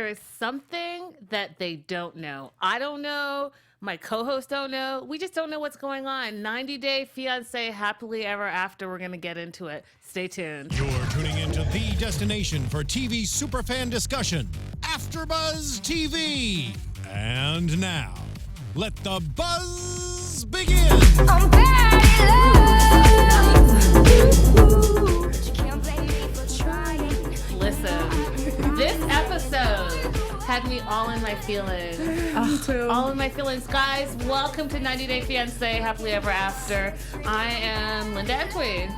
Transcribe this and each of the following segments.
there is something that they don't know. I don't know. My co-hosts don't know. We just don't know what's going on. 90-Day Fiancé, happily ever after. We're going to get into it. Stay tuned. You're tuning into the destination for TV superfan discussion, AFTERBUZZ TV. And now, let the buzz begin. I'm bad in love. Can't blame me for trying. Listen, this episode had me all in my feelings. Me too. All in my feelings. Guys, welcome to 90-Day Fiancé, happily ever after. I am Linda Antwi.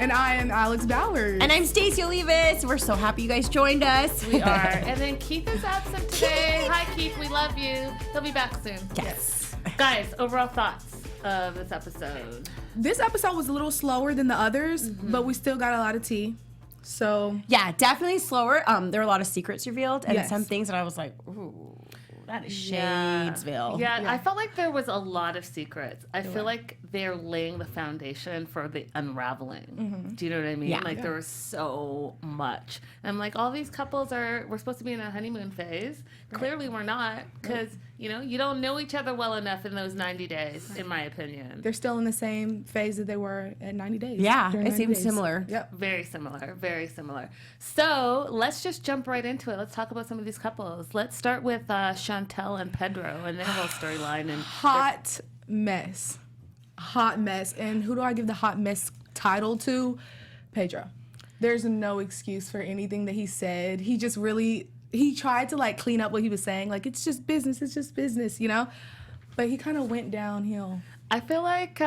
And I am Alex Bowers. And I'm Stacey Olivas. We're so happy you guys joined us. We are. And then Keith is absent today. Hi, Keith. We love you. He'll be back soon. Yes. Guys, overall thoughts of this episode. This episode was a little slower than the others, but we still got a lot of tea. So Yeah, definitely slower. There were a lot of secrets revealed and Yes. some things that I was like, ooh, that is Shadesville. Yeah, I felt like there was a lot of secrets. I feel like they're laying the foundation for the unraveling. Do you know what I mean? Yeah. Like there was so much. And like all these couples we're supposed to be in a honeymoon phase. Clearly we're not, because you know, you don't know each other well enough in those 90 days, in my opinion. they're still in the same phase that they were at 90 days. Yeah, during it 90 seems days. similar. Yep. Very similar, very similar. So let's just jump right into it. Let's talk about some of these couples. Let's start with Chantelle and Petro and their whole storyline. And Hot mess. Hot mess. And who do I give the hot mess title to? Pedro. There's no excuse for anything that he said. He just really, he tried to like clean up what he was saying. Like, it's just business, you know? But he kind of went downhill. I feel like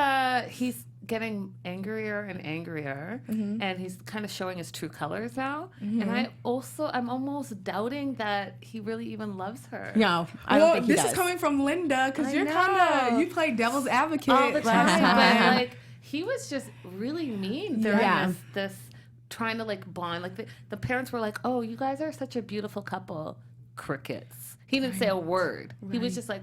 he's getting angrier and angrier, and he's kind of showing his true colors now. And I'm almost doubting that he really even loves her. No, I don't think he this does. is coming from Linda, because I you're know. kind of, you play devil's advocate All the time, last but time. like he was just really mean during Yeah. this trying to like bond. Like the parents were like, "Oh, you guys are such a beautiful couple." Crickets. He didn't say a word. He was just like,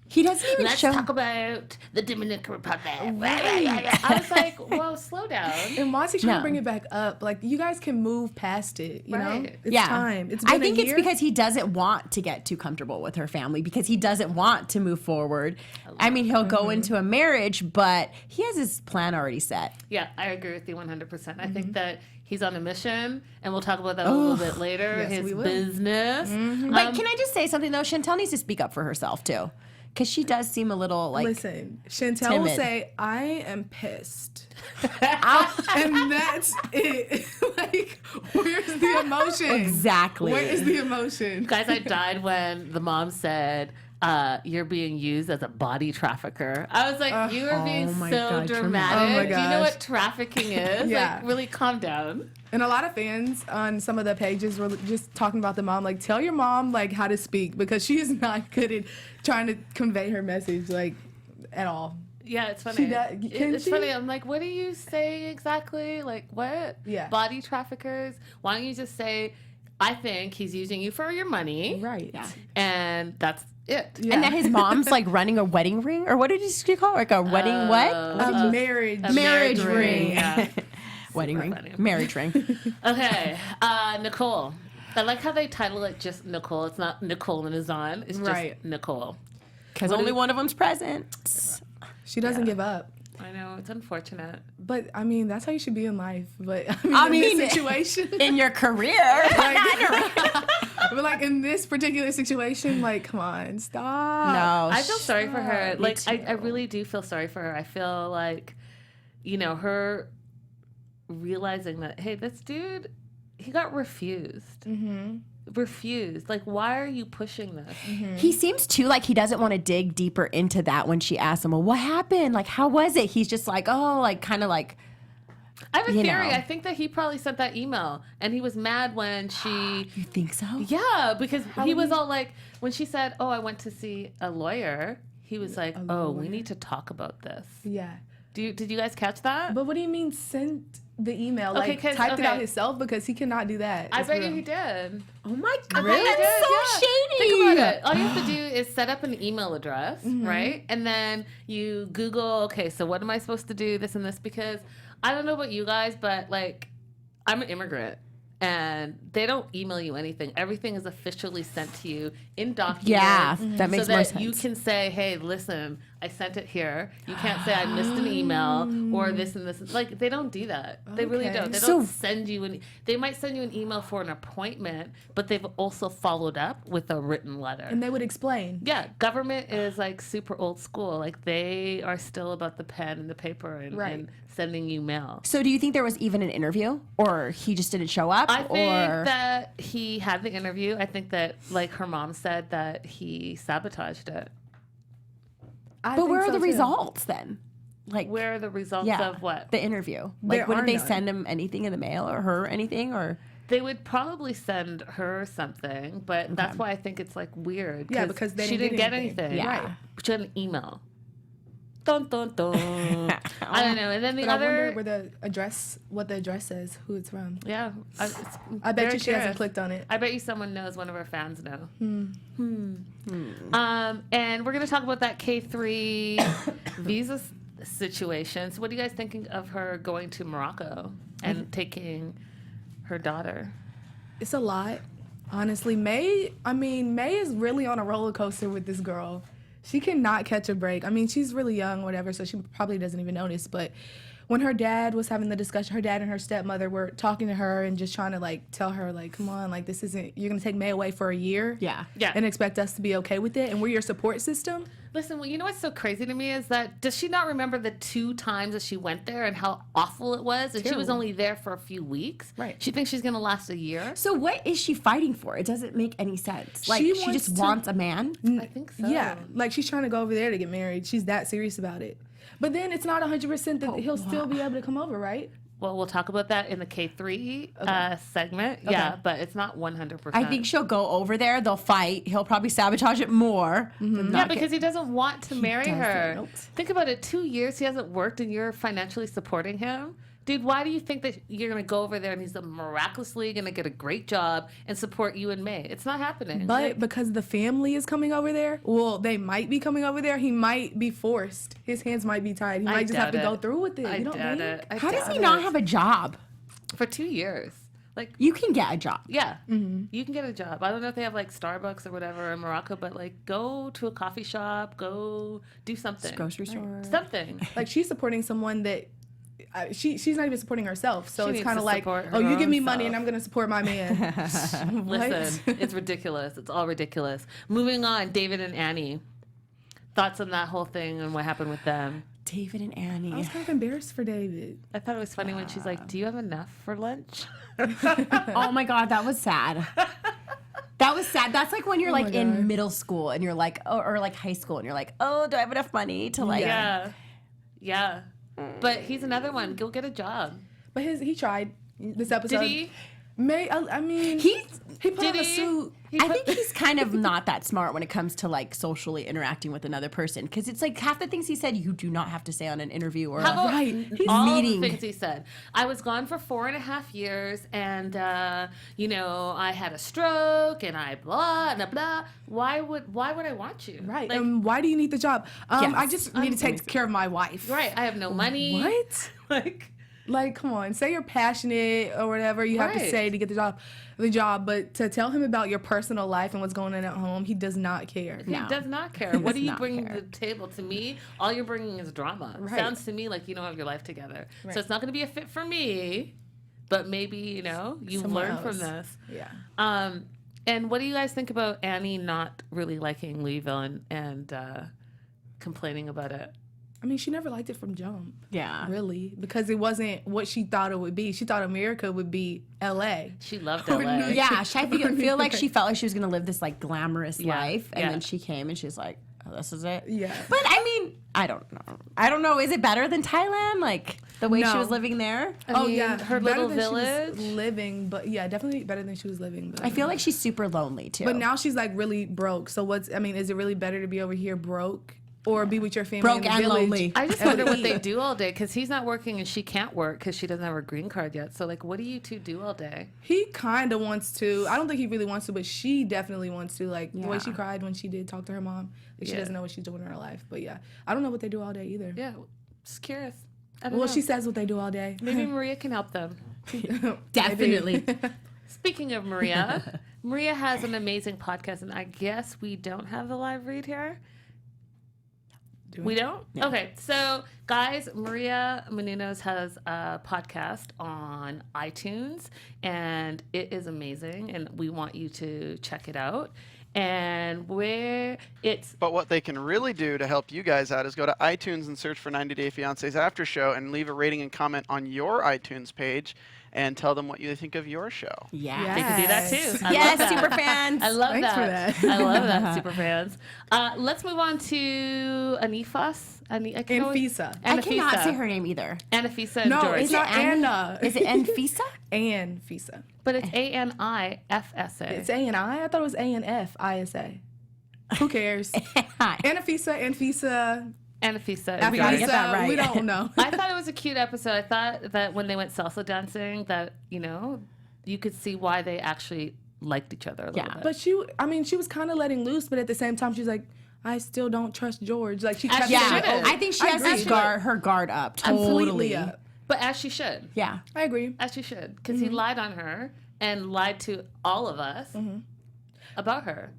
He doesn't even "Let's show. talk about the Dominican Republic." I was like, "Whoa, slow down." And Monty trying No. to bring it back up. Like, you guys can move past it, you know? Right. It's Yeah. time. It's been I think a it's year. because he doesn't want to get too comfortable with her family, because he doesn't want to move forward. I mean, he'll go into a marriage, but he has his plan already set. Yeah, I agree with you 100%. I think that he's on a mission, and we'll talk about that a little bit later. Yes, his we will. business. But can I just say something, though? Chantelle needs to speak up for herself, too. Because she does seem a little, like... Listen, Chantelle will timid. say, "I am pissed." And that's it. Like, where's the emotion? Exactly. Where is the emotion? Guys, I died when the mom said, "You're being used as a body trafficker." I was like, "You are being Oh my so God, dramatic." Oh my Do you know gosh. what trafficking is? Yeah. Like, really calm down. And a lot of fans on some of the pages were just talking about the mom. Like, tell your mom, like, how to speak, because she is not good at trying to convey her message, like, at all. Yeah, it's funny. She does- can It's she? funny. I'm like, what are you saying exactly? Like, what? Yeah. Body traffickers? Why don't you just say, "I think he's using you for your money." Right. Yeah. And that's it. Yeah. And that his mom's, like, running a wedding ring? Or what did he call it? Like a wedding what? A marriage. A Marriage ring. Yeah. Wedding ring. funny. Marriage ring. Okay, Nicole. I like how they title it just Nicole. It's not Nicole and Azan. It's just Right. Nicole. Because only one of them's present. She doesn't give up. I know, it's unfortunate. But, I mean, that's how you should be in life. But, I in mean, this situation. In your career. But, like, in this particular situation, like, come on, stop. No. I feel sorry for her. Me Like, I too. really do feel sorry for her. I feel like, you know, her realizing that, hey, this dude, he got refused. Refused. Like, why are you pushing this? He seems too like he doesn't want to dig deeper into that when she asks him, well, what happened? Like, how was it? He's just like, oh, like, kind of like, I have a You theory. know. I think that he probably sent that email, and he was mad when she... you think so? Yeah, because he was all like, when she said, "Oh, I went to see a lawyer," he was like, "Oh, we need to talk about this." Yeah. Did you guys catch that? But what do you mean sent the email? Okay, Like, 'cause- typed it out okay. himself? Because he cannot do that. I It's bet you real. he did. Oh my I God. bet he That's did, so yeah. shady. Think about it. All you have to do is set up an email address, right? And then you Google, okay, so what am I supposed to do? This and this. Because I don't know about you guys, but like, I'm an immigrant. and they don't email you anything. Everything is officially sent to you in documents. Yeah, that makes so more that sense. you can say, hey, listen, I sent it here. You can't say I missed an email or this and this. Like, they don't do that. They really Okay. don't. They So- don't send you they might send you an email for an appointment, but they've also followed up with a written letter. And they would explain. Yeah, government is like super old school. Like, they are still about the pen and the paper and, Right. and sending you mail. So do you think there was even an interview, or he just didn't show up? I think or that he had the interview. I think that, like her mom said, that he sabotaged it. I but think where are so, the too. results then? Like, Where are the results yeah, of what? the interview? There Like, wouldn't are they none. send him anything in the mail, or her anything, or? They would probably send her something, but that's why I think it's like weird. Yeah, because they she didn't didn't get get anything. anything. Yeah. Right. She had an email. Dun dun dun. I don't know. And then the But I wonder other, where the address, what the address says, who it's from. yeah, I bet you she hasn't clicked on it. I bet you someone knows. One of our fans know. And we're gonna talk about that K3 visa situation. So, what are you guys thinking of her going to Morocco and taking her daughter? It's a lot. Honestly, May is really on a roller coaster with this girl. She cannot catch a break. I mean, she's really young, whatever, so she probably doesn't even notice. But when her dad was having the discussion, her dad and her stepmother were talking to her and just trying to, like, tell her, like, come on, like, this isn't, you're going to take May away for a year? Yeah. Yeah. And expect us to be okay with it? And we're your support system? Listen, well, you know what's so crazy to me is that does she not remember the 2 times that she went there and how awful it was? And she was Terrible. only there for a few weeks. Right. She thinks she's gonna last a year. So what is she fighting for? It doesn't make any sense. Like, She she wants just to- wants a man? I think so. Yeah. Like, she's trying to go over there to get married. She's that serious about it. But then it's not 100% that he'll still be able to come over, right? Well, we'll talk about that in the K3 segment. Yeah, but it's not 100%. I think she'll go over there. They'll fight. He'll probably sabotage it more. Yeah, because he doesn't want to marry her. doesn't. Think about it. 2 years he hasn't worked and you're financially supporting him. Dude, why do you think that you're going to go over there and he's miraculously going to get a great job and support you in May? It's not happening. But because the family is coming over there, well, they might be coming over there. He might be forced. His hands might be tied. He I might just have to doubt go it. through with it. I You don't doubt think? it. I How does doubt he not it. have a job? For 2 years. Like, You can get a job. yeah, you can get a job. I don't know if they have like Starbucks or whatever in Morocco, but like go to a coffee shop, go do something. Grocery store. Something. Like, she's supporting someone that she's not even supporting herself. So She it's needs kind of to like, support her oh, you give me own money self. and I'm going to support my man. What? Listen, it's ridiculous. It's all ridiculous. Moving on, David and Annie. Thoughts on that whole thing and what happened with them? David and I Annie. was kind of embarrassed for David. I thought it was funny when she's like, "Do you have enough for lunch?" Oh my God, that was sad. That was sad. That's like when you're like God. in middle school and you're like, or like high school and you're like, oh, do I have enough money to like? Yeah. But he's another one. Go get a job. But he tried this episode. Did he? I mean, He put Did on a he? suit. I think he's kind of not that smart when it comes to like socially interacting with another person, because it's like half the things he said you do not have to say on an interview or How about Right. He's all meeting. the things he said? I was gone for 4.5 years, and I had a stroke, and I blah and blah. Why would I want you? Right. Like, Why do you need the job? Yes. I just need to take care of my wife. right. I have no money. What? Like. Like, come on, say you're passionate or whatever you have to Right. say to get the job. But to tell him about your personal life and what's going on at home, he does not care. He No. does not care. What are you not bringing care. to the table? To me, all you're bringing is drama. Right. Sounds to me like you don't have your life together. Right. So it's not going to be a fit for me, but maybe, you Someone learn from else. this. Yeah. And what do you guys think about Annie not really liking Louisville and complaining about it? I mean, she never liked it from jump. yeah. Really, because it wasn't what she thought it would be. She thought America would be L.A. She loved Or LA. New Yeah, I feel like she felt like she was gonna live this like glamorous Yeah, life, and yeah. then she came and she's like, oh, "This is it." Yeah. But I mean, I don't know. Is it better than Thailand? Like the way she No. was living there? Oh mean, yeah, her better little than she was village. living, but yeah, definitely better than she was living. But I feel like she's super lonely too. but now she's like really broke. So is it really better to be over here broke or be with your family Broke in the and village? lonely. I just wonder what they do all day because he's not working and she can't work because she doesn't have her green card yet. So, like, what do you two do all day? He kind of wants to. I don't think he really wants to, but she definitely wants to. Like the way Yeah. she cried when she did talk to her mom. Like, she Yeah. doesn't know what she's doing in her life. But yeah, I don't know what they do all day either. Yeah, just curious. I don't Well, know. she says what they do all day. Maybe Maria can help them. Definitely. Speaking of Maria, Maria has an amazing podcast, and I guess we don't have the live read here. We don't? Yeah. Okay, so guys, Maria Menounos has a podcast on iTunes, and it is amazing, and we want you to check it out. And But what they can really do to help you guys out is go to iTunes and search for 90 Day Fiancé's After Show and leave a rating and comment on your iTunes page and tell them what you think of your show. Yeah. They can do that too. Yes, super fans. I love Thanks that. for that. I love that, super fans. Let's move on to Anifas. Anfisa. I cannot say her name either. Anifisa and No, George. it's not Anna. Is it Anfisa? Anfisa. But it's Anifsa. It's A-N-I? I thought it was A-N-F-I-S-A. Who cares? Hi. Anfisa, Anifisa. We gotta get that right. We don't know. I thought it was a cute episode. I thought that when they went salsa dancing, that, you know, you could see why they actually liked each other a little bit. But she was kind of letting loose, but at the same time, she's like, I still don't trust George. Like, she kept Yeah, it. I think she has her guard up. Completely Totally. up. But as she should. Yeah. I agree. As she should. Because he lied on her and lied to all of us about her.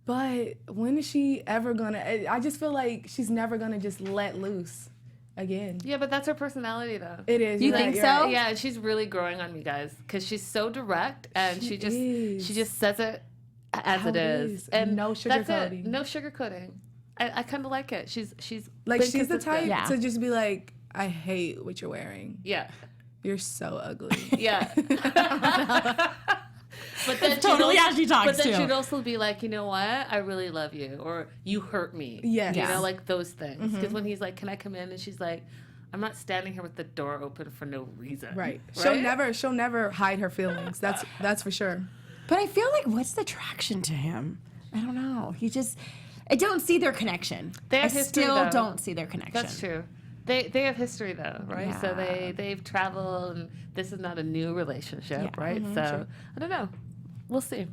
But when is she ever gonna? I just feel like she's never gonna just let loose again. Yeah, but that's her personality, though. It is. You you're think right, so? you're right. Yeah, she's really growing on me, guys, because she's so direct and she just says it as How it is, and no that's sugarcoating. it. No sugarcoating. I kind of like it. She's Like, been she's the consistent. type to just be like, I hate what you're wearing. Yeah, You're so ugly. yeah. But then totally how she talks, But then too. she'd also be like, you know what? I really love you, or you hurt me. Yes. You Yeah. know, like those things. Because when he's like, can I come in? And she's like, I'm not standing here with the door open for no reason. Right. Right? She'll never hide her feelings. That's for sure. But I feel like, what's the attraction to him? I don't know. I don't see their connection. They have I history, still though. don't see their connection. That's true. They have history though, right? So Yeah. they've traveled, and this is not a new relationship, right? So I don't know. We'll see.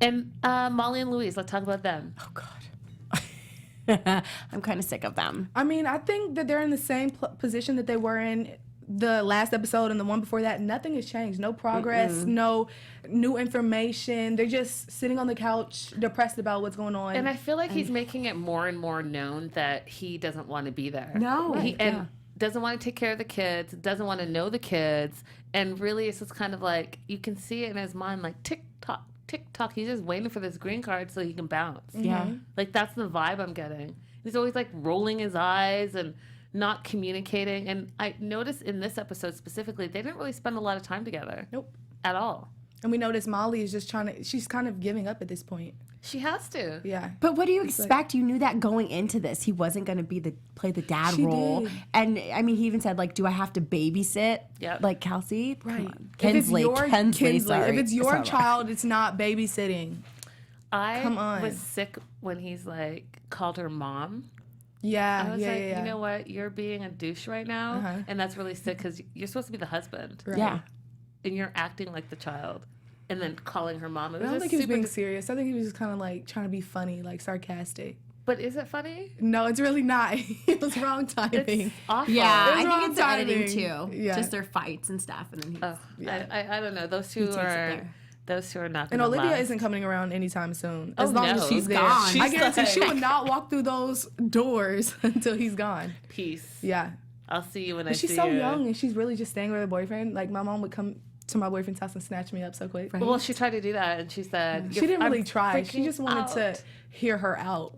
And Molly and Louise, let's talk about them. Oh, God. I'm kind of sick of them. I mean, I think that they're in the same position that they were in the last episode and the one before that. Nothing has changed. No progress, no new information. They're just sitting on the couch, depressed about what's going on. And I feel like he's making it more and more known that he doesn't want to be there. No. And doesn't want to take care of the kids, doesn't want to know the kids. And really, it's just kind of like, you can see it in his mind, like, tick-tock, tick-tock. He's just waiting for this green card so he can bounce. Yeah. Like, that's the vibe I'm getting. He's always, like, rolling his eyes and not communicating. And I noticed in this episode specifically, they didn't really spend a lot of time together. Nope. At all. And we notice Molly is just she's kind of giving up at this point. She has to. Yeah. But what do you expect? You knew that going into this, he wasn't going to play the dad She role. did. And I mean, he even said, like, do I have to babysit? Yep. Like Kelsey? Right. Come on. If it's Kinsley. your Kinsley, sorry. if it's your Sorry. child, it's not babysitting. Come I on. was sick when he's like called her mom. Yeah. I was like, yeah. you know what? You're being a douche right now. Uh-huh. And that's really sick because you're supposed to be the husband. Right. Yeah. And you're acting like the child. And then calling her mom. It I was don't just think he was super being serious. I think he was just kind of like trying to be funny, like sarcastic. But is it funny? No, it's really not. It was wrong timing. It's awful. Yeah, It was I wrong think it's the editing timing. too. Yeah. Just their fights and stuff. And then Oh, I don't know. Those two takes it are there. not And going to Olivia last. isn't coming around anytime soon. Oh, As long no. as She's there. gone. I guarantee she like- would not walk through those doors until he's gone. Peace. Yeah. I'll see you when I But see she's so you. young and she's really just staying with her boyfriend. Like, my mom would come to my boyfriend's house and snatch me up so quick. Well, she tried to do that, and she said... She didn't really I'm try. She freaking just wanted to out. hear her out.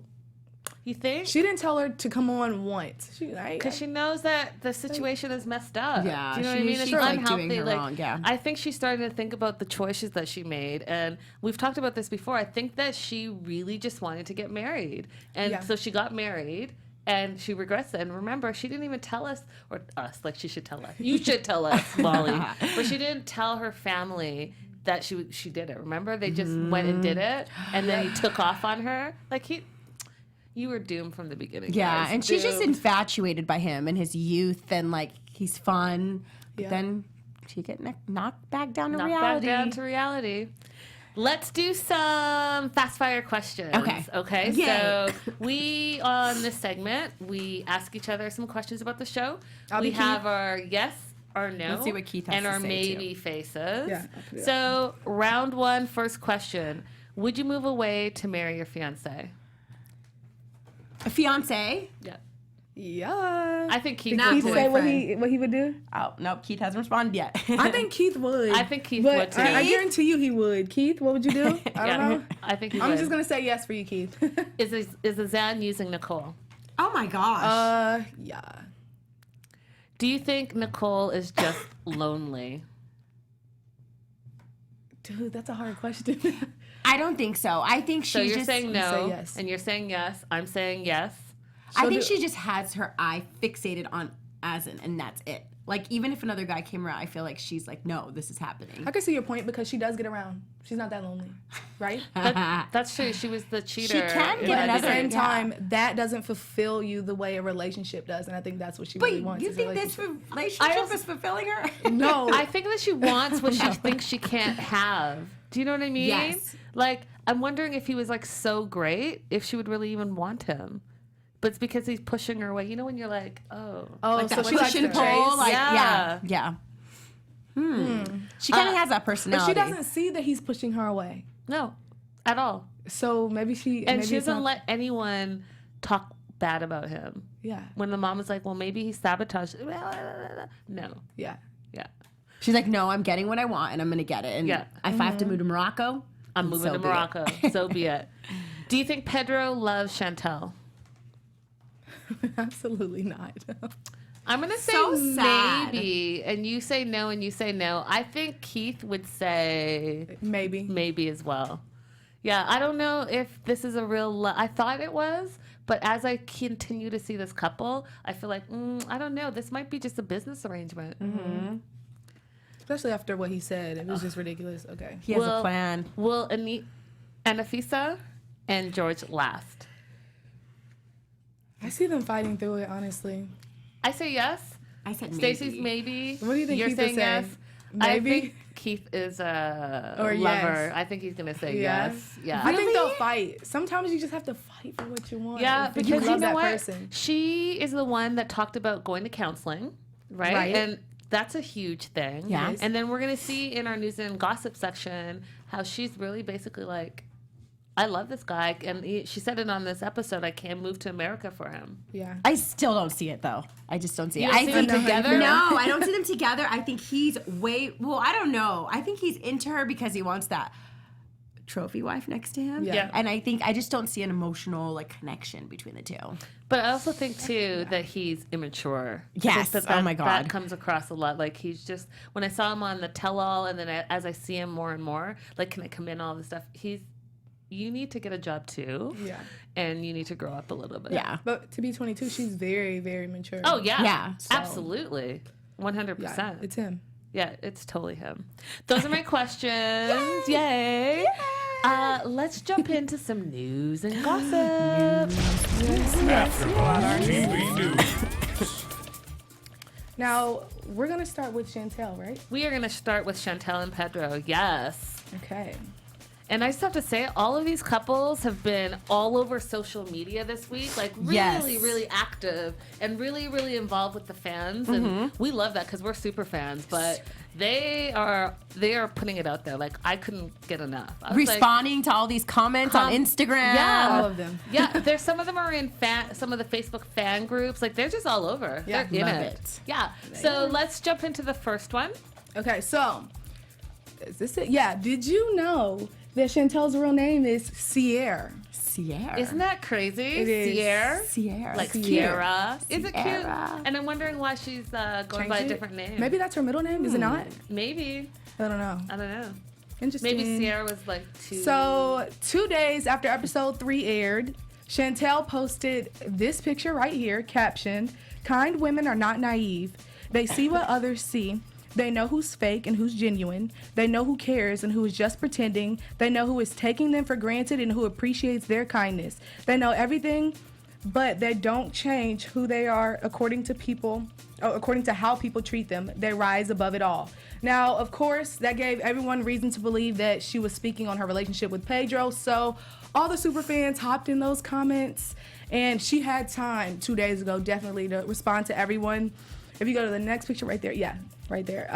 You think? She didn't tell her to come on once. Because she knows that the situation is messed up. Yeah, Do you know what I she- mean? It's she's, like, unhealthy. doing her Like, wrong, yeah. I think she's starting to think about the choices that she made, and we've talked about this before. I think that she really just wanted to get married, and Yeah. so she got married, and she regrets it. And remember, she didn't even tell us, or us, like she should tell us. You should tell us, Molly. But she didn't tell her family that she did it. Remember, they just went and did it, and then he took off on her. Like you were doomed from the beginning. Yeah, guys. and she's just Doomed. infatuated by him and his youth, and like he's fun. But Yeah. then she get knocked back down to Knocked reality. back down to reality. Let's do some fast fire questions. Okay. Okay. Yay. So we on this segment we ask each other some questions about the show. I'll we be have our yes or no. Let's see what Keith has and to our say, maybe faces. Yeah, I'll do that. So round one, first question: would you move away to marry your fiance? A fiance? Yeah. Yeah. I think Keith Did would. Keith say boyfriend. what he would do? Oh, nope. Keith hasn't responded yet. I think Keith would. I think Keith but would, too. I guarantee you he would. Keith, what would you do? I don't know. I think he I'm would. just gonna say yes for you, Keith. Is Azan using Nicole? Oh my gosh. Yeah. Do you think Nicole is just lonely? Dude, that's a hard question. I don't think so. I think she So you're just. saying no, say yes. and you're saying yes. I'm saying yes. I think do- she just has her eye fixated on Azan, and that's it. Like, even if another guy came around, I feel like she's like, no, this is happening. I can see your point because she does get around. She's not that lonely, right? That's true. She was the cheater. can in get the But at the another- same beginning. time, that doesn't fulfill you the way a relationship does, and I think that's what she But really wants. you is a think this relationship. relationship is fulfilling her? No, I think that she wants what she thinks she can't have. Do you know what I mean? Yes. Like, I'm wondering if he was like so great, if she would really even want him. But it's because he's pushing her away. You know when you're like, oh. like That so she likes push to and pull, chase. like, Yeah. yeah. She kind of has that But personality. she doesn't see that he's pushing her away. No, at all. So maybe she And maybe she it's doesn't not- let anyone talk bad about him. Yeah, When the mom was like, well, maybe he sabotaged. No. yeah. Yeah. She's like, no, I'm getting what I want, and I'm going to get it. And Yeah. if I have to move to Morocco, I'm moving so to be it. Morocco. So be it. Do you think Pedro loves Chantelle? Absolutely not. I'm going to say So sad. maybe. And you say no and you say no. I think Keith would say Maybe. maybe as well. Yeah, I don't know if this is a real I thought it was, but as I continue to see this couple, I feel like, I don't know. This might be just a business arrangement. Especially after what he said. It was just ridiculous. Okay. he has a Well- plan. Will Anafisa and George last? I see them fighting through it, honestly. I say yes. I said Stacey's maybe. maybe. What do you think You're Keith would saying say? yes. Maybe? I think Keith is a Or lover. yes. I think he's gonna say Yeah? yes. Yeah. I think Really? they'll fight. Sometimes you just have to fight for what you want. Yeah, if because you you love know that what? person. She is the one that talked about going to counseling, right? Right. And that's a huge thing. Yes. And then we're gonna see in our news and gossip section how she's really basically like, I love this guy, and she said it on this episode. I can't move to America for him. Yeah. I still don't see it, though. I just don't see You it. don't I see think them together? No, I don't see them together. I think he's I don't know. I think he's into her because he wants that trophy wife next to him. Yeah. And I just don't see an emotional like connection between the two. But I also think too that he's immature. I Yes. think Oh my God. That comes across a lot. Like he's just when I saw him on the tell-all, and then as I see him more and more, like can I come in all this stuff? You need to get a job too. Yeah. And you need to grow up a little bit. Yeah. But to be 22, she's very, very mature. Oh yeah. Yeah. Absolutely. 100%. Yeah, it's him. Yeah, it's totally him. Those are my questions. Yay. Let's jump into some news and gossip. AfterBuzz TV News. Now, we're going to start with Chantelle, right? We are going to start with Chantelle and Petro. Yes. Okay. And I just have to say, all of these couples have been all over social media this week, like really, Yes. really active and really, really involved with the fans. And we love that because we're super fans. But they are putting it out there. Like I couldn't get enough. I was like, Responding to all these comments on Instagram. Yeah. All of them. yeah, there's some of them are in some of the Facebook fan groups. Like they're just all over. Yeah, they're in love it. it. Yeah. So let's jump into the first one. Okay, so, is this it? Yeah, did you know that Chantelle's real name is Sierra? Sierra. Isn't that crazy? It is. Sierra. Sierra. Like Sierra. Sierra. Is it cute? Sierra. And I'm wondering why she's going by Change a it? different name. Maybe that's her middle name, is it not? Maybe. I don't know. I don't know. Interesting. Maybe Sierra was like too. So, 2 days after episode 3 aired, Chantelle posted this picture right here, captioned, "Kind women are not naive. They see what others see. They know who's fake and who's genuine. They know who cares and who is just pretending. They know who is taking them for granted and who appreciates their kindness. They know everything, but they don't change who they are according to how people treat them. They rise above it all." Now, of course, that gave everyone reason to believe that she was speaking on her relationship with Pedro. So all the super fans hopped in those comments, and she had time 2 days ago definitely to respond to everyone. If you go to the next picture right there, yeah, right there.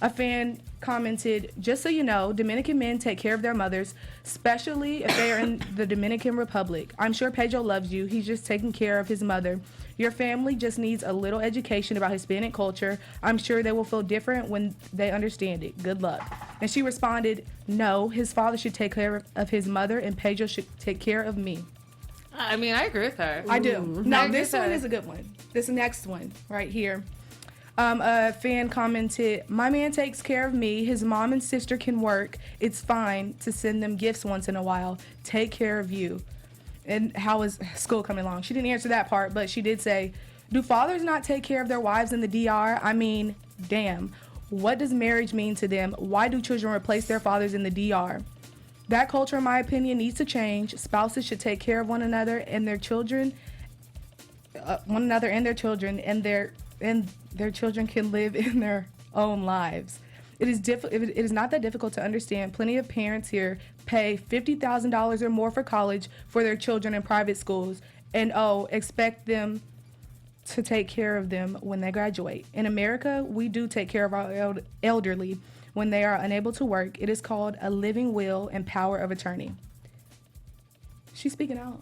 A fan commented, just so you know, Dominican men take care of their mothers, especially if they are in the Dominican Republic. I'm sure Pedro loves you. He's just taking care of his mother. Your family just needs a little education about Hispanic culture. I'm sure they will feel different when they understand it. Good luck. And she responded, no, his father should take care of his mother and Pedro should take care of me. I mean, I agree with her. I do. Now, I this agree with one her. is a good one. This next one right here. A fan commented, my man takes care of me. His mom and sister can work. It's fine to send them gifts once in a while. Take care of you. And how is school coming along? She didn't answer that part, but she did say, do fathers not take care of their wives in the DR? I mean, damn. What does marriage mean to them? Why do children replace their fathers in the DR? That culture, in my opinion, needs to change. Spouses should take care of one another and their children, and their children can live in their own lives. It is not that difficult to understand. Plenty of parents here pay $50,000 or more for college for their children in private schools, and expect them to take care of them when they graduate. In America, we do take care of our elderly when they are unable to work. It is called a living will and power of attorney. She's speaking out.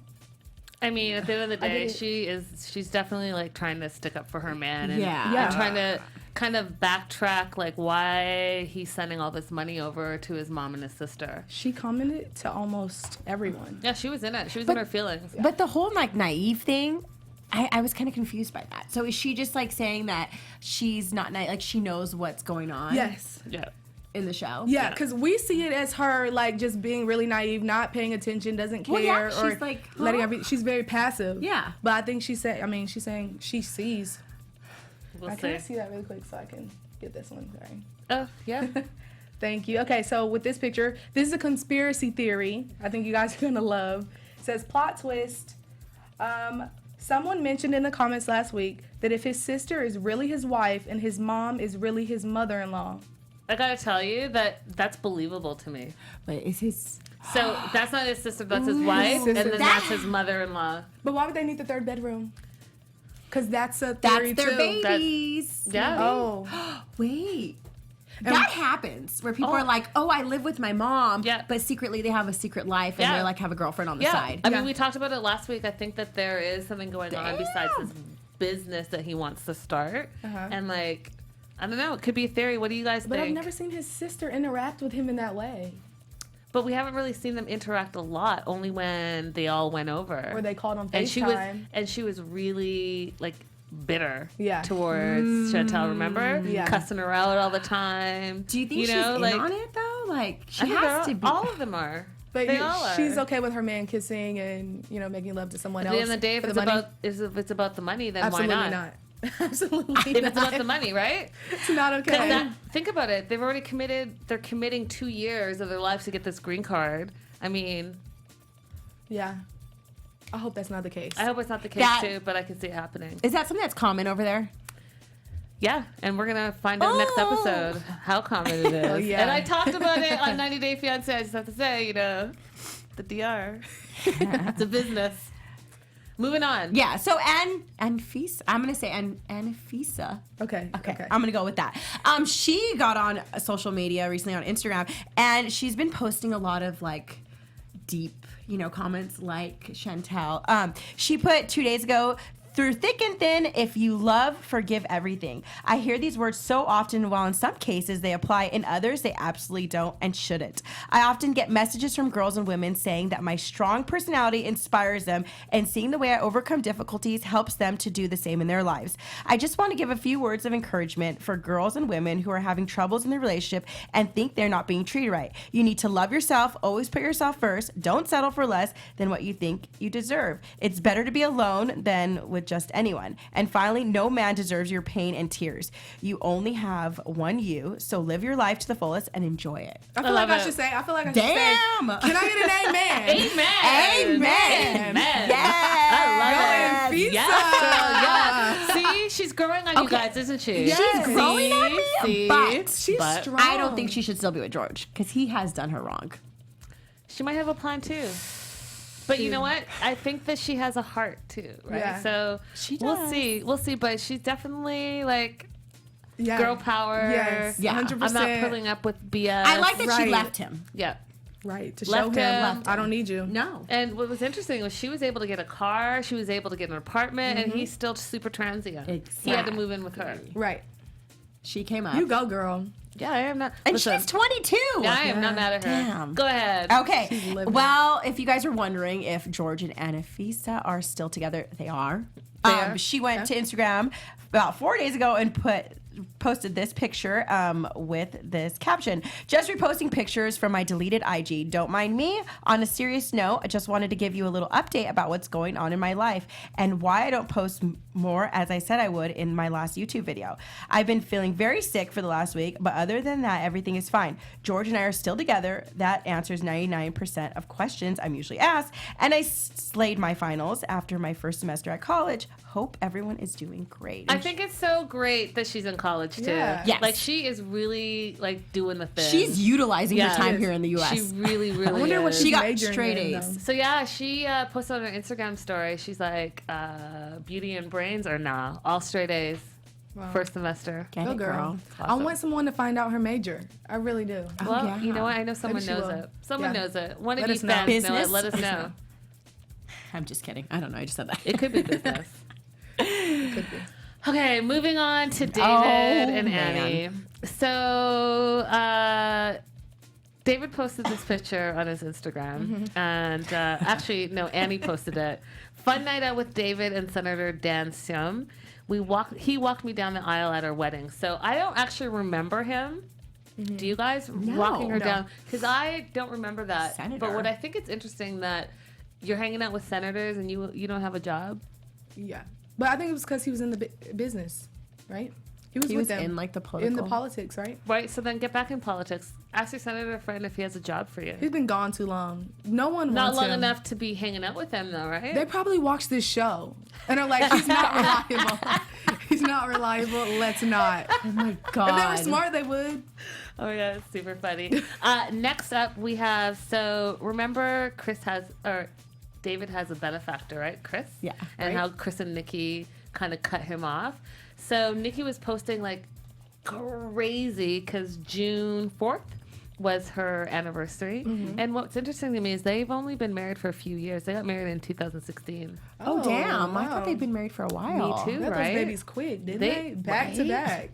I mean, at the end of the day, she's definitely like trying to stick up for her man and, Yeah. and trying to kind of backtrack like why he's sending all this money over to his mom and his sister. She commented to almost everyone. Yeah, she was in it. She was in her feelings. But the whole like naive thing, I was kind of confused by that. So is she just like saying that she's not like she knows what's going on? Yes. Yeah. In the show. Yeah, because we see it as her like just being really naive, not paying attention, doesn't care, Well, yeah, or she's like, letting huh? everything. She's very passive. Yeah. But I think she's saying she's sees. We'll Can I see. see that really quick so I can get this one? Sorry. Oh, yeah. Thank you. Okay, so with this picture, this is a conspiracy theory. I think you guys are gonna love. It says plot twist. Someone mentioned in the comments last week that if his sister is really his wife and his mom is really his mother-in-law. I gotta tell you that's believable to me. But is his So that's not his sister, that's his wife, and then that's his mother-in-law. But why would they need the third bedroom? Because that's a theory that's their too. babies? Yeah. Oh. Wait. That happens where people are like, "Oh, I live with my mom," Yeah. but secretly they have a secret life and Yeah. they like have a girlfriend on the Yeah. side. I mean, we talked about it last week. I think that there is something going on besides his business that he wants to start. And like, I don't know. It could be a theory. What do you guys But think? I've never seen his sister interact with him in that way. But we haven't really seen them interact a lot. Only when they all went over. Or they called on and FaceTime. she was really like bitter Yeah. towards Chantelle. Remember? Yeah. Cussing her out all the time. Do you think she's in on it though? Like she I think has to be. all of them are. But they all are. she's okay with her man kissing and, making love to someone At else. the end of the day, for the money? if it's about the money, then Absolutely why not. Absolutely If not. it's about the money, right? It's not okay. 'Cause think about it. They've already committed. They're committing 2 years of their lives to get this green card. I mean, Yeah. I hope that's not the case. I hope it's not the case too, but I can see it happening. Is that something that's common over there? Yeah, and we're gonna find out next episode how common it is. Oh, yeah. And I talked about it on 90 Day Fiancé. I just have to say, the DR, it's a business. Moving on. Yeah. So Anfisa, I'm gonna say Anfisa. Okay. I'm gonna go with that. She got on social media recently on Instagram, and she's been posting a lot of like deep, comments like Chantelle. She put 2 days ago, through thick and thin, if you love, forgive everything. I hear these words so often, while in some cases they apply, in others they absolutely don't and shouldn't. I often get messages from girls and women saying that my strong personality inspires them, and seeing the way I overcome difficulties helps them to do the same in their lives. I just want to give a few words of encouragement for girls and women who are having troubles in their relationship and think they're not being treated right. You need to love yourself, always put yourself first, don't settle for less than what you think you deserve. It's better to be alone than with just anyone. And finally, no man deserves your pain and tears. You only have one you, so live your life to the fullest and enjoy it. I feel like I it. should say, Damn! can I get an amen? Amen. Amen. Amen. Yes. I love it. Yes. Yes. Girl, yes. See, she's growing on you Okay. guys, isn't she? Yes. She's growing on me, See? but She's strong. I don't think she should still be with George because he has done her wrong. She might have a plan too. But you know what? I think that she has a heart too, right? Yeah. So She we'll does. see. We'll see. But she's definitely like Yeah. Girl power. Yes. Yeah. 100%. I'm not pulling up with BS. I like that she Right. left him. Yeah. Right. To Left show him. him, I don't need you. No. And what was interesting was she was able to get a car, she was able to get an apartment, and he's still super transient. He had to move in with her. Right. She came up. You go, girl. Yeah, I am not. And listen, she's 22. yeah, I am not mad at her. Damn. Go ahead. Okay. She's living. Well, if you guys are wondering if George and Anafisa are still together, they are. are? She went to Instagram about 4 days ago and posted this picture with this caption: just reposting pictures from my deleted IG. Don't mind me. On a serious note, I just wanted to give you a little update about what's going on in my life and why I don't post more as I said I would in my last YouTube video. I've been feeling very sick for the last week, but other than that, everything is fine. George and I are still together. That answers 99% of questions I'm usually asked, and I slayed my finals after my first semester at college. Hope everyone is doing great. I think it's so great that she's in college too. Yeah. Yes. Like she is really like doing the thing. she's utilizing Yeah. her time here in the U.S. She really, really. I wonder what is. She got majoring straight in, A's. though. So yeah, she posted on her Instagram story. She's like, beauty and brains or nah, all straight A's. First semester. Get Go, it, girl. I Awesome. want someone to find out her major. I really do. Well, yeah. you know what? I know someone she knows will. it. Someone Yeah. knows it. One Let of you us know. fans know Business? it. Let us know. I'm just kidding. I don't know. I just said that. It could be business. Could be. Okay, moving on to David and man. Annie. So, David posted this picture on his Instagram, and actually, no, Annie posted it. Fun night out with David and Senator Dan Sium. He walked me down the aisle at our wedding. So I don't actually remember him. Do you guys walking her No. down? Because I don't remember that. Senator. But what I think it's interesting that you're hanging out with senators and you don't have a job. Yeah. But I think it was because he was in the business, right? He was He with was them in like the in political. the politics, right? Right, so then get back in politics. Ask your senator friend if he has a job for you. He's been gone too long. No one Not wants long him. enough to be hanging out with him, though, right? They probably watch this show and are like, he's not reliable. He's not reliable. Let's not. Oh my god. If they were smart, they would. Oh my god, it's super funny. Next up, we have, so remember David has a benefactor, right? Chris? Yeah. And Right. how Chris and Nikki kind of cut him off. So Nikki was posting like crazy because June 4th was her anniversary. And what's interesting to me is they've only been married for a few years. They got married in 2016. Oh damn! I wow. thought they'd been married for a while. Me too. Got Right? those babies quick, didn't They- they? Back to right? back.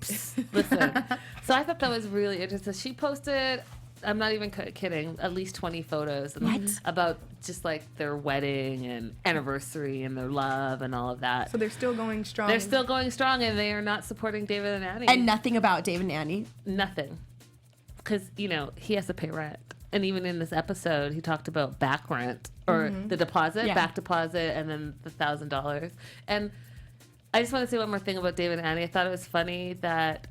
Listen, so I thought that was really interesting. She posted, I'm not even kidding, at least 20 photos about just like their wedding and anniversary and their love and all of that. So they're still going strong. They're still going strong and they are not supporting David and Annie. And nothing about David and Annie. nothing. Because, he has to pay rent. And even in this episode, he talked about back rent or the deposit, Yeah. back deposit, and then the $1,000. And I just want to say one more thing about David and Annie. I thought it was funny that,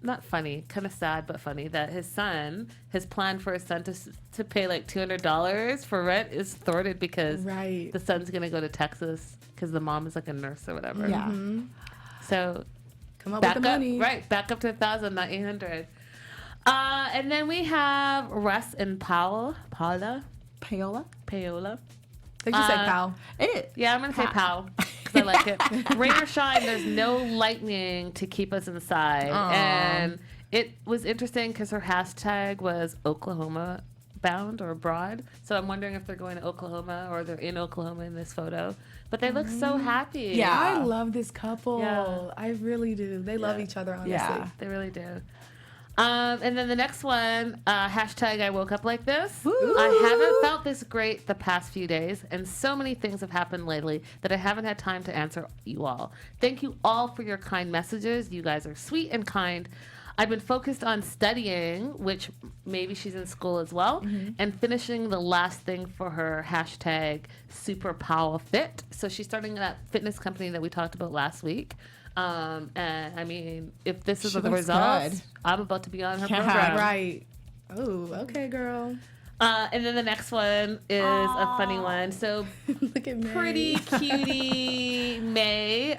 not funny, kind of sad, but funny, that his plan for his son to pay like $200 for rent is thwarted because Right. the son's going to go to Texas because the mom is like a nurse or whatever. Yeah. So Come up back with the up, money. right? Back up to 1,000, not 800. And then we have Russ and Paola. Paola. Paola. Like you said, pal. It is. Yeah, I'm gonna say Pal because I like it. Rain or shine, there's no lightning to keep us inside. Aw. And it was interesting because her hashtag was Oklahoma bound or abroad. So I'm wondering if they're going to Oklahoma or they're in Oklahoma in this photo. But they look so happy. Yeah. I love this couple. Yeah. I really do. They love Yeah. each other, honestly. Yeah. They really do. And then the next one, hashtag I woke up like this. Woo. I haven't felt this great the past few days, and so many things have happened lately that I haven't had time to answer you all. Thank you all for your kind messages. You guys are sweet and kind. I've been focused on studying, which maybe she's in school as well, and finishing the last thing for her hashtag Super Power Fit. So she's starting that fitness company that we talked about last week. And I mean, if this is She the looks results, good. I'm about to be on her Yeah. program. Right. Oh, okay, girl. And then the next one is a funny one. So Look at May. pretty cutie May.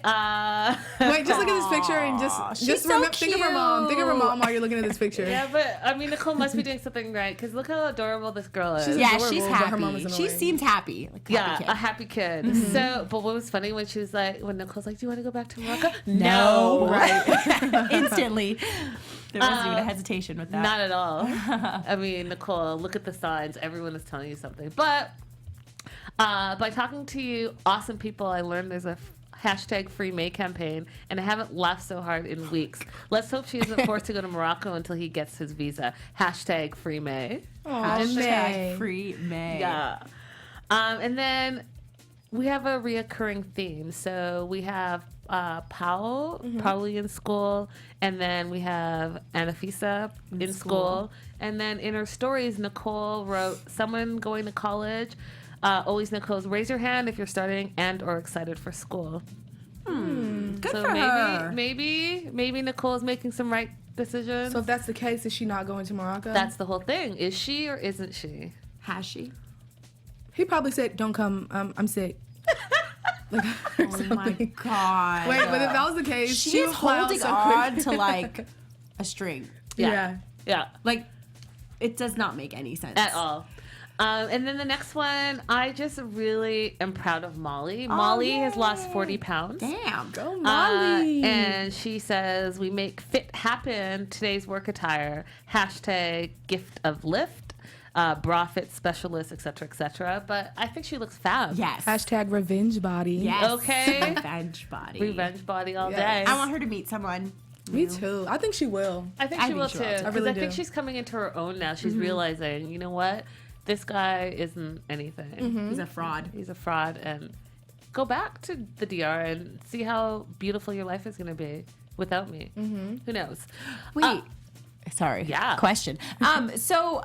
Wait, just look at this picture and just so think of her mom. Think of her mom while you're looking at this picture. Yeah, but I mean, Nicole must be doing something right because look how adorable this girl is. She's Yeah, adorable, she's but her mom happy. is She annoying. seems happy. Like, Yeah, happy a kid. happy kid. So, but what was funny when she was like, when Nicole's like, "Do you want to go back to Morocco?" No. Right. Instantly. There wasn't even a hesitation with that. Not at all. I mean, Nicole, look at the signs. Everyone is telling you something. But by talking to you awesome people, I learned there's a hashtag Free May campaign, and I haven't laughed so hard in weeks. Let's hope she isn't forced to go to Morocco until he gets his visa. Hashtag Free May. Aw, May. Hashtag free May. Yeah. And then we have a reoccurring theme. So we have Powell, probably in school, and then we have Anafisa in school. And then in her stories, Nicole wrote, someone going to college, always Nicole's, raise your hand if you're starting and or excited for school. Good So for her. maybe Nicole's making some right decisions. So if that's the case, is she not going to Morocco? That's the whole thing. Is she or isn't she? Has she? He probably said, "Don't come. I'm sick." Like, or Oh my something. god. Wait, but if that was the case, she she is would fly out holding so on quick. to like a string. Yeah. Yeah. Like, it does not make any sense At all. And then the next one, I just really am proud of Molly. Molly has lost 40 pounds. Damn. Go Molly. And she says, we make fit happen today's work attire. Hashtag gift of lift, bra fit specialist, etc., etc. But I think she looks fab. Yes. Hashtag revenge body. Yes. Okay. Revenge body. Revenge body all Yes. day. I want her to meet someone. Me too. I think she will. I think I she think will she too. will, too. Because I really I think do. she's coming into her own now. She's realizing, you know what? This guy isn't anything. He's a fraud. He's a fraud. And go back to the DR and see how beautiful your life is going to be without me. Who knows? Wait. Sorry. Yeah. Question. So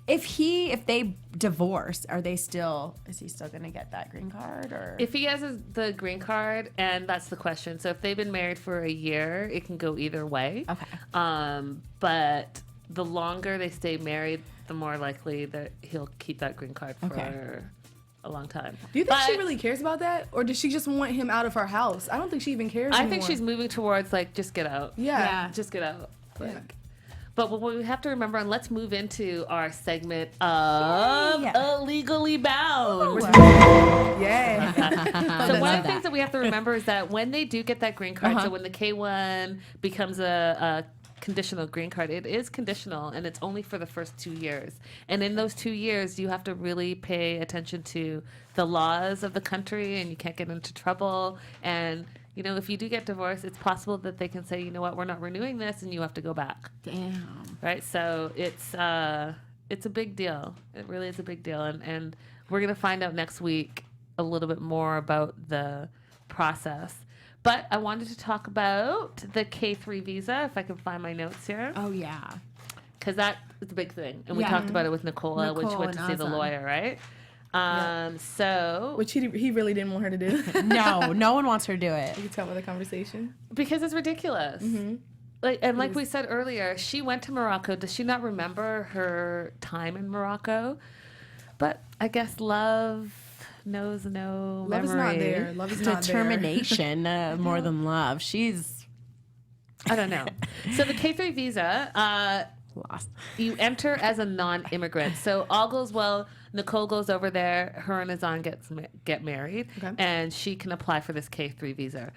if they divorce, is he still gonna get that green card, or If he has the green card, and that's the question. So if they've been married for a year, it can go either way. Okay. But the longer they stay married, the more likely that he'll keep that green card for Okay. a long time. Do you think she But really cares about that, or does she just want him out of her house? I don't think she even cares. I anymore. think she's moving towards like just get out. Yeah. Just get out. Like, Yeah. But what we have to remember, and let's move into our segment of Illegally Bound. Yeah. So one of the things that we have to remember is that when they do get that green card, so when the K-1 becomes a conditional green card, it is conditional, and it's only for the first 2 years. And in those 2 years, you have to really pay attention to the laws of the country, and you can't get into trouble. And you know, if you do get divorced, it's possible that they can say, you know what, we're not renewing this, and you have to go back. damn. Right? So it's a big deal. It really is a big deal, and we're gonna find out next week a little bit more about the process. But I wanted to talk about the K3 visa, if I can find my notes here, Oh yeah. because that is a big thing, and we Yeah. talked about it with Nicola when she Nicole went to and see the Azam. lawyer, right? So Which he really didn't want her to do. No one wants her to do it. You can tell by the conversation. because it's ridiculous. Like we said earlier, she went to Morocco. Does she not remember her time in Morocco? But I guess love knows no Love is memory. not there. Love is not there. Determination more than love. She's I don't know. So the K3 visa, lost. you enter as a non-immigrant. So all goes well. Nicole goes over there. Her and Azan get married, Okay. and she can apply for this K3 visa.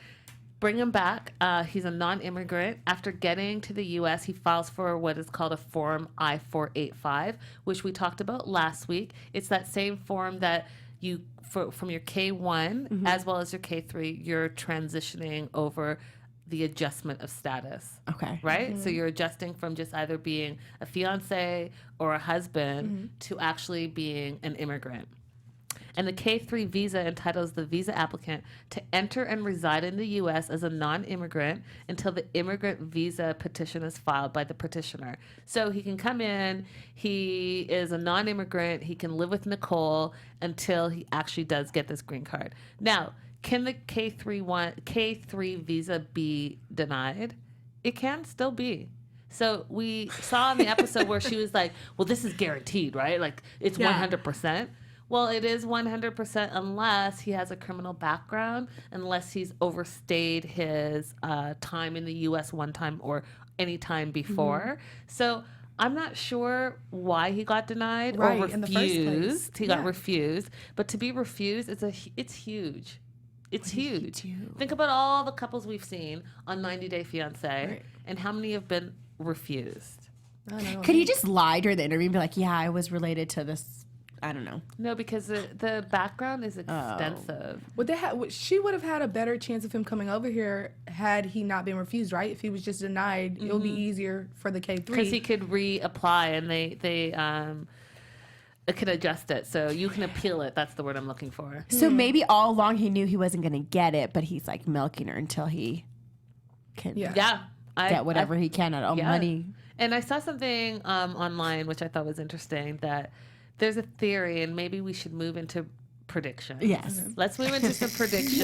Bring him back. He's a non-immigrant. After getting to the U.S., he files for what is called a Form I-485, which we talked about last week. It's that same form that you, from your K1 as well as your K3, you're transitioning over the adjustment of status. Okay. Right? So you're adjusting from just either being a fiance or a husband to actually being an immigrant. And the K3 visa entitles the visa applicant to enter and reside in the U.S. as a non-immigrant until the immigrant visa petition is filed by the petitioner. So he can come in, he is a non-immigrant, he can live with Nicole until he actually does get this green card. Now, can the K3 visa be denied? It can still be. So we saw in the episode where she was like, well, this is guaranteed, right? Like, it's 100%. Well, it is 100% unless he has a criminal background, unless he's overstayed his time in the U.S. one time or any time before. So I'm not sure why he got denied or refused. In the first place. He got refused. But to be refused, it's huge. It's huge. Think about all the couples we've seen on 90 Day Fiancé and how many have been refused. I don't know. Could he just lie during the interview and be like, yeah, I was related to this? I don't know. No, because the background is extensive. She would have had a better chance of him coming over here had he not been refused, right? If he was just denied, it would be easier for the K3. Because he could reapply and they can adjust it. So you can appeal it. That's the word I'm looking for. So maybe all along he knew he wasn't going to get it, but he's like milking her until he can get whatever he can out of money. And I saw something online, which I thought was interesting, that there's a theory, and maybe we should move into predictions. Yes. Let's move into some predictions.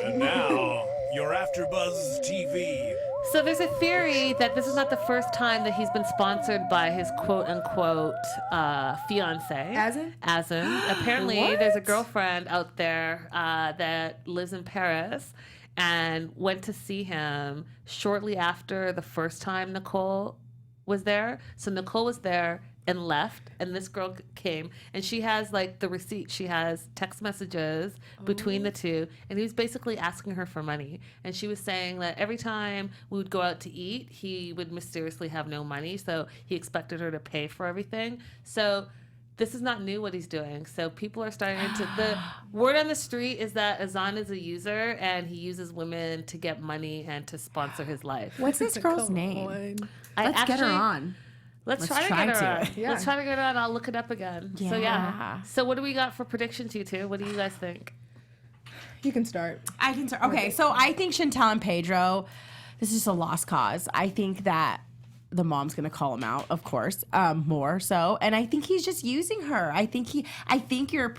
And now, your AFTERBUZZ TV. So there's a theory that this is not the first time that he's been sponsored by his quote-unquote fiancé. Asin. Apparently, there's a girlfriend out there that lives in Paris and went to see him shortly after the first time Nicole was there. So Nicole was there and left, and this girl came, and she has like the receipt. She has text messages between the two, and he was basically asking her for money. And she was saying that every time we would go out to eat, he would mysteriously have no money, so he expected her to pay for everything. So this is not new what he's doing. So people are starting to, the word on the street is that Azan is a user, and he uses women to get money and to sponsor his life. What's this girl's name? Let's get her on. Let's try to get her on. Yeah. Let's try to get her on. I'll look it up again. Yeah. So what do we got for predictions, you two? What do you guys think? You can start. I can start. Okay, so I think Chantelle and Petro, this is just a lost cause. I think that the mom's gonna call him out, of course, more so, and I think he's just using her. I think your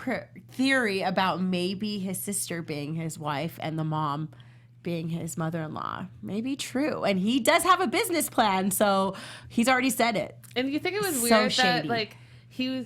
theory about maybe his sister being his wife and the mom being his mother-in-law may be true, and he does have a business plan, so he's already said it. And you think it was So weird that shady. like he was.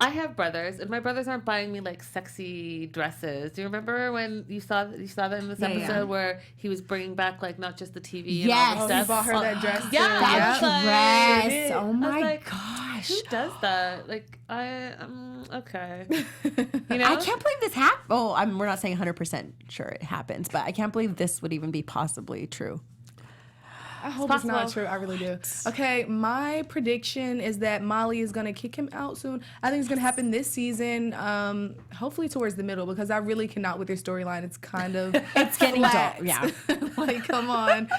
I have brothers, and my brothers aren't buying me like sexy dresses. Do you remember when you saw that in this episode where he was bringing back like not just the TV and all the He stuff? bought her that dress. Yeah, That dress. Oh I was my like, gosh. who does that? Like I'm okay. You know, I can't believe this happened. Oh, we're not saying 100% sure it happens, but I can't believe this would even be possibly true. I hope it's not true. I really do. Okay, my prediction is that Molly is going to kick him out soon. I think it's going to happen this season, hopefully towards the middle, because I really cannot with their storyline. It's kind of It's getting flat. dull. Yeah. Like, come on.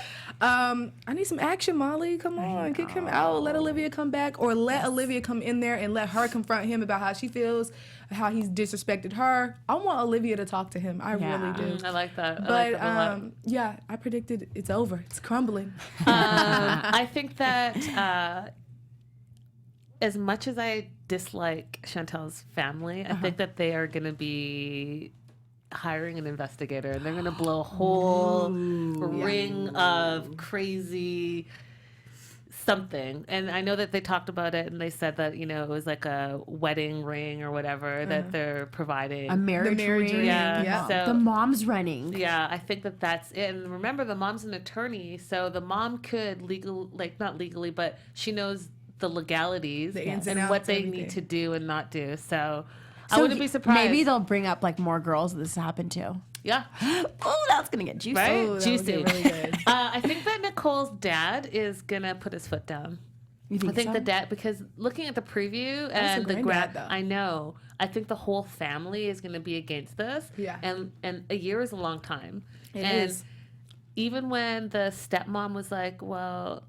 I need some action, Molly. Come on, kick him out. Let Olivia come back, or let Olivia come in there and let her confront him about how she feels, how he's disrespected her. I want Olivia to talk to him. I really do. I like that. But I like that a lot. yeah, I predicted it's over. It's crumbling. I think that as much as I dislike Chantel's family, I think that they are going to be hiring an investigator, and they're going to blow a whole ring of crazy something. And I know that they talked about it, and they said that, you know, it was like a wedding ring or whatever that they're providing. A marriage ring. Yeah. So The mom's running. yeah, I think that that's it. And remember, the mom's an attorney, so the mom could not legally, but she knows the legalities The ins and and what outs, they everything. need to do and not do. So I wouldn't be surprised. Maybe they'll bring up like more girls this happened to. Yeah. Oh, that's gonna get juicy. Right? Ooh, that would Juicy. get really good. I think that Nicole's dad is going to put his foot down. You think I think so? the dad, because looking at the preview and her the granddad, though. I know. I think the whole family is going to be against this. Yeah. And a year is a long time. It and is. even when the stepmom was like, well,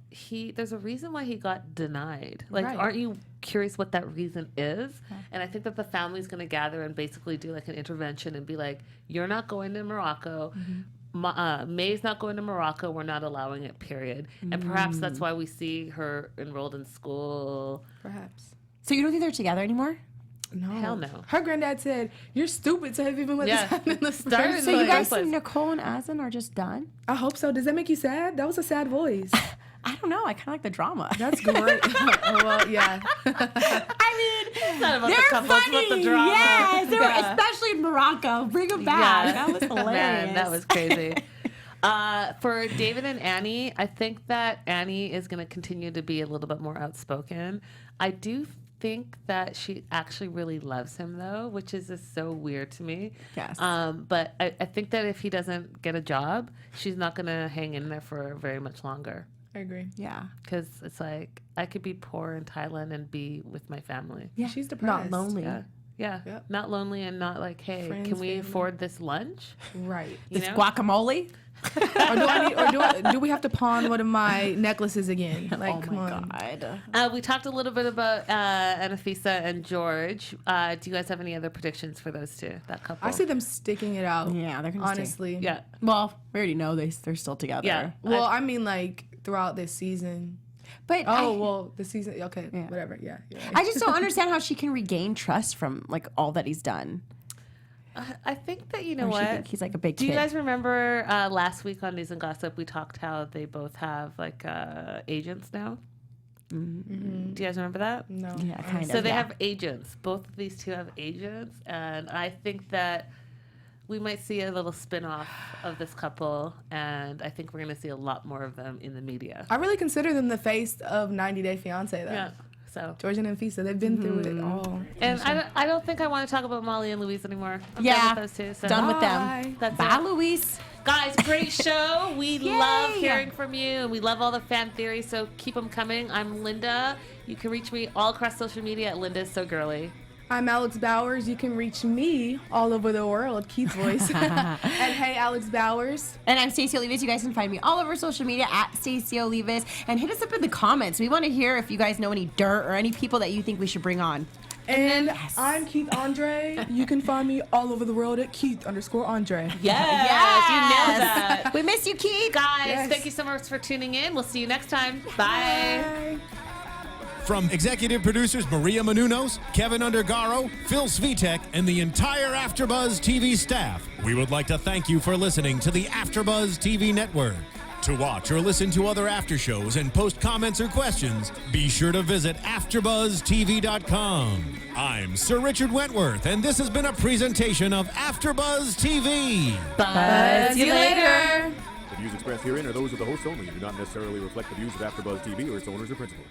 there's a reason why he got denied. Like, Right. aren't you curious what that reason is? And I think that the family's going to gather and basically do like an intervention and be like, you're not going to Morocco. May's not going to Morocco. We're not allowing it, period. And perhaps that's why we see her enrolled in school. Perhaps. So you don't think they're together anymore? No. Hell no. Her granddad said, "You're stupid to have even let this Yeah. happen in the Started first So you Like, guys place. think Nicole and Azan are just done? I hope so. Does that make you sad? That was a sad voice. I don't know. I kind of like the drama. That's great. Oh, well, yeah. I mean, It's not about they're the couple, it's funny. about the drama. Yes, they were, Yeah. especially in Morocco. Bring them back. Yeah. That was hilarious. Man, that was crazy. For David and Annie, I think that Annie is going to continue to be a little bit more outspoken. I do think that she actually really loves him, though, which is just so weird to me. Yes. But I think that if he doesn't get a job, she's not going to hang in there for very much longer. I agree. Yeah. Because it's like, I could be poor in Thailand and be with my family. Yeah. She's depressed. Not lonely. Yeah. Yeah. Yep. Not lonely and not like, hey, Friends, can we family. afford this lunch? Right. You This know? guacamole. Do we have to pawn one of my necklaces again? Like, Oh come my on. God. We talked a little bit about Anafisa and George. Do you guys have any other predictions for those two, that couple? I see them sticking it out. Yeah, they're gonna honestly. Yeah. Well, we already know they're still together. Yeah. Well, I mean, like throughout this season. But The season. Okay, Yeah. whatever. Yeah. You're right. I just don't understand how she can regain trust from like all that he's done. I think that, you know Or she what? think he's like a big Do you kid. guys remember last week on News and Gossip, we talked how they both have like agents now? Mm-hmm. Do you guys remember that? No. Yeah, kind So of. they yeah. have agents. Both of these two have agents. And I think that we might see a little spin-off of this couple. And I think we're going to see a lot more of them in the media. I really consider them the face of 90 Day Fiance, though. Yeah. So. George and Anfisa, they've been through it all. And I don't think I want to talk about Molly and Louise anymore. I'm Yeah, done with those two. So. done with Bye. them. That's Bye, it. Luis. Guys, great show. We love Yay. hearing from you, and we love all the fan theories, so keep them coming. I'm Linda. You can reach me all across social media at Linda's So Girly. I'm Alex Bowers. You can reach me all over the world, Keith's voice. And hey, Alex Bowers. And I'm Stacey Olivas. You guys can find me all over social media at Stacey Olivas. And hit us up in the comments. We want to hear if you guys know any dirt or any people that you think we should bring on. And I'm Keith Andre. You can find me all over the world at Keith_Andre. Yes, you nailed that. We miss you, Keith. Guys, Yes. thank you so much for tuning in. We'll see you next time. Bye. Bye. From executive producers Maria Menounos, Kevin Undergaro, Phil Svitek, and the entire AfterBuzz TV staff, we would like to thank you for listening to the AfterBuzz TV network. To watch or listen to other after shows and post comments or questions, be sure to visit AfterBuzzTV.com. I'm Sir Richard Wentworth, and this has been a presentation of AfterBuzz TV. Bye. See you later. The views expressed herein are those of the hosts only and do not necessarily reflect the views of AfterBuzz TV or its owners or principals.